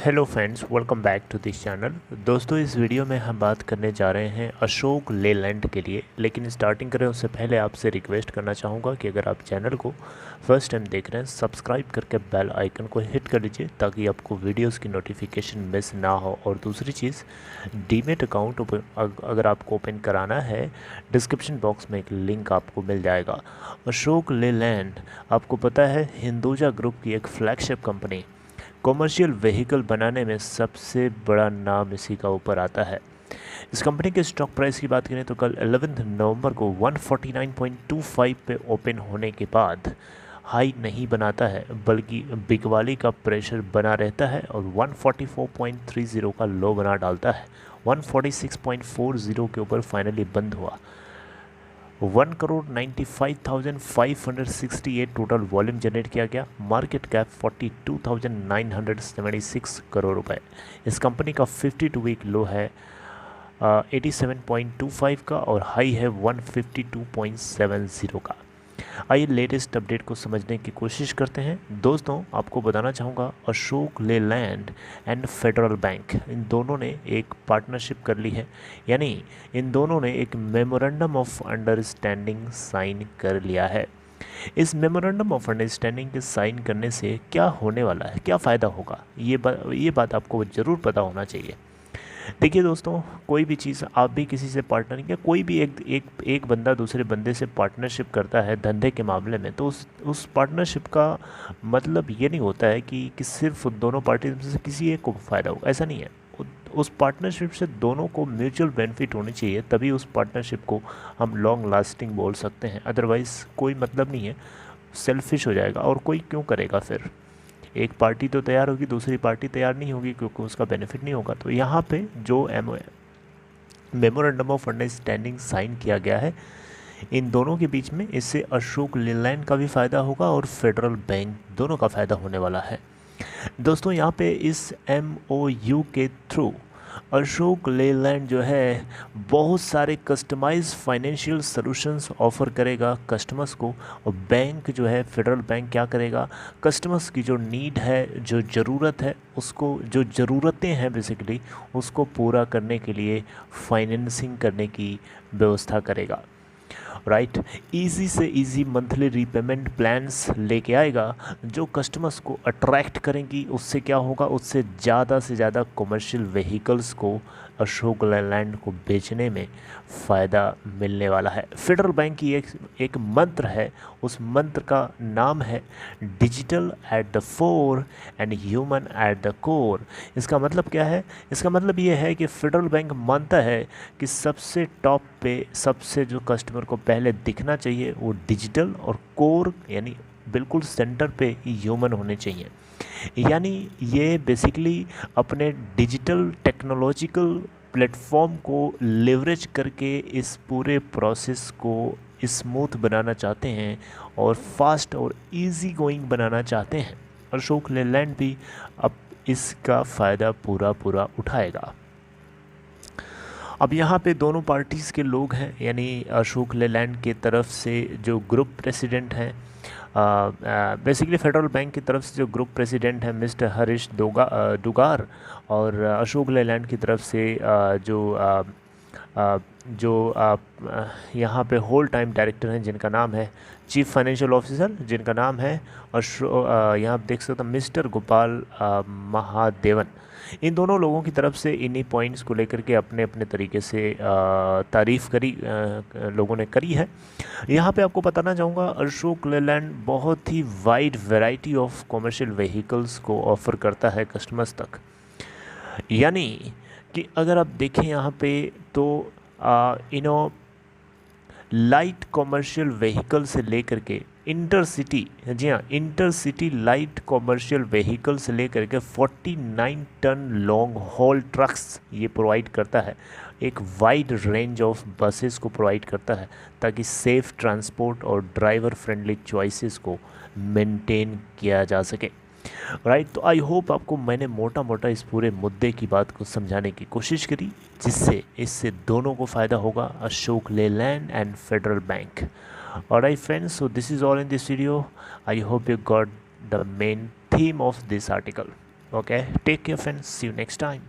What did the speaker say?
Hello friends, welcome back to this channel. दोस्तों, इस video में हम बात करने जा रहे हैं अशोक लेलैंड के लिए। लेकिन स्टार्टिंग करें उससे पहले आपसे रिक्वेस्ट करना चाहूँगा कि अगर आप चैनल को फर्स्ट टाइम देख रहे हैं, सब्सक्राइब करके बेल आइकन को हिट कर लीजिए ताकि आपको वीडियोस की नोटिफिकेशन मिस ना हो। और दूसरी चीज़, डीमेट अकाउंट अगर आपको ओपन कराना है, डिस्क्रिप्शन बॉक्स में एक लिंक आपको मिल जाएगा। अशोक लेलैंड आपको पता है हिंदुजा ग्रुप की एक फ्लैगशिप कंपनी, कॉमर्शियल व्हीकल बनाने में सबसे बड़ा नाम इसी का ऊपर आता है। इस कंपनी के स्टॉक प्राइस की बात करें तो कल 11 नवंबर को 149.25 पे ओपन होने के बाद हाई नहीं बनाता है, बल्कि बिकवाली का प्रेशर बना रहता है और 144.30 का लो बना डालता है। 146.40 के ऊपर फाइनली बंद हुआ। 1,95,568 टोटल वॉल्यूम जनरेट किया गया। मार्केट कैप 42,976 करोड़ रुपए। इस कंपनी का 52 वीक लो है 87.25 का और हाई है 152.70 का। आइए लेटेस्ट अपडेट को समझने की कोशिश करते हैं। दोस्तों, आपको बताना चाहूँगा, अशोक लेलैंड एंड फेडरल बैंक, इन दोनों ने एक पार्टनरशिप कर ली है। यानी इन दोनों ने एक मेमोरेंडम ऑफ अंडरस्टैंडिंग साइन कर लिया है। इस मेमोरेंडम ऑफ अंडरस्टैंडिंग के साइन करने से क्या होने वाला है, क्या फ़ायदा होगा, ये बात आपको ज़रूर पता होना चाहिए। देखिए दोस्तों, कोई भी चीज़ आप भी किसी से पार्टनरिंग या कोई भी एक बंदा दूसरे बंदे से पार्टनरशिप करता है धंधे के मामले में, तो उस पार्टनरशिप का मतलब ये नहीं होता है कि सिर्फ दोनों पार्टी में से किसी एक को फ़ायदा हो, ऐसा नहीं है। उस पार्टनरशिप से दोनों को म्यूचुअल बेनिफिट होनी चाहिए, तभी उस पार्टनरशिप को हम लॉन्ग लास्टिंग बोल सकते हैं। अदरवाइज़ कोई मतलब नहीं है, सेल्फिश हो जाएगा। और कोई क्यों करेगा फिर? एक पार्टी तो तैयार होगी, दूसरी पार्टी तैयार नहीं होगी, क्योंकि उसका बेनिफिट नहीं होगा। तो यहाँ पे जो मेमोरेंडम ऑफ अंडरस्टैंडिंग साइन किया गया है इन दोनों के बीच में, इससे अशोक लेलैंड का भी फ़ायदा होगा और फेडरल बैंक दोनों का फ़ायदा होने वाला है। दोस्तों, यहाँ पे इस MOU के थ्रू अशोक लेलैंड जो है बहुत सारे कस्टमाइज फाइनेंशियल सॉल्यूशंस ऑफ़र करेगा कस्टमर्स को। और बैंक जो है, फेडरल बैंक क्या करेगा, कस्टमर्स की जो नीड है, जो ज़रूरत है, उसको, जो ज़रूरतें हैं बेसिकली, उसको पूरा करने के लिए फाइनेंसिंग करने की व्यवस्था करेगा। राइट, इजी से इजी मंथली रीपेमेंट प्लान्स लेके आएगा जो कस्टमर्स को अट्रैक्ट करेंगी। उससे क्या होगा, उससे ज़्यादा से ज़्यादा कमर्शियल व्हीकल्स को अशोक लेलैंड को बेचने में फ़ायदा मिलने वाला है। फेडरल बैंक की एक मंत्र है, उस मंत्र का नाम है digital at the four and human at the core. इसका मतलब क्या है? इसका मतलब ये है कि फेडरल बैंक मानता है कि सबसे टॉप पे, सबसे जो कस्टमर को पहले दिखना चाहिए वो डिजिटल, और कोर यानी बिल्कुल सेंटर पे ह्यूमन होने चाहिए। यानी ये बेसिकली अपने डिजिटल टेक्नोलॉजिकल प्लेटफॉर्म को लेवरेज करके इस पूरे प्रोसेस को स्मूथ बनाना चाहते हैं और फास्ट और इजी गोइंग बनाना चाहते हैं। अशोक लेलैंड भी अब इसका फ़ायदा पूरा उठाएगा। अब यहाँ पे दोनों पार्टीज़ के लोग हैं, यानी अशोक लेलैंड के तरफ से जो ग्रुप प्रेसिडेंट हैं, बेसिकली फेडरल बैंक की तरफ से जो ग्रुप प्रेसिडेंट है मिस्टर हरीश डुगार, और अशोक लेलैंड की तरफ से यहाँ पे होल टाइम डायरेक्टर हैं जिनका नाम है चीफ फाइनेंशियल ऑफिसर, जिनका नाम है यहाँ आप देख सकते हैं मिस्टर गोपाल महादेवन। इन दोनों लोगों की तरफ से इन्हीं पॉइंट्स को लेकर के अपने अपने तरीके से तारीफ़ करी लोगों ने करी है। यहाँ पे आपको बताना चाहूँगा, अशोक लेलैंड बहुत ही wide variety of commercial vehicles को ऑफ़र करता है कस्टमर्स तक। यानी कि अगर आप देखें यहाँ पे तो लाइट कमर्शियल व्हीकल से लेकर के इंटरसिटी, जी हाँ, इंटरसिटी लाइट कमर्शियल व्हीकल से लेकर के 49 टन लॉन्ग हॉल ट्रक्स ये प्रोवाइड करता है। एक वाइड रेंज ऑफ बसेस को प्रोवाइड करता है ताकि सेफ़ ट्रांसपोर्ट और ड्राइवर फ्रेंडली चॉइसेस को मेंटेन किया जा सके। राइट, तो आई होप आपको मैंने मोटा मोटा इस पूरे मुद्दे की बात को समझाने की कोशिश करी, जिससे इससे दोनों को फ़ायदा होगा, Ashok Leyland and Federal bank. Alright friends, so this is all in this video. I hope you got the main theme of this article. Okay, take care friends, see you next time.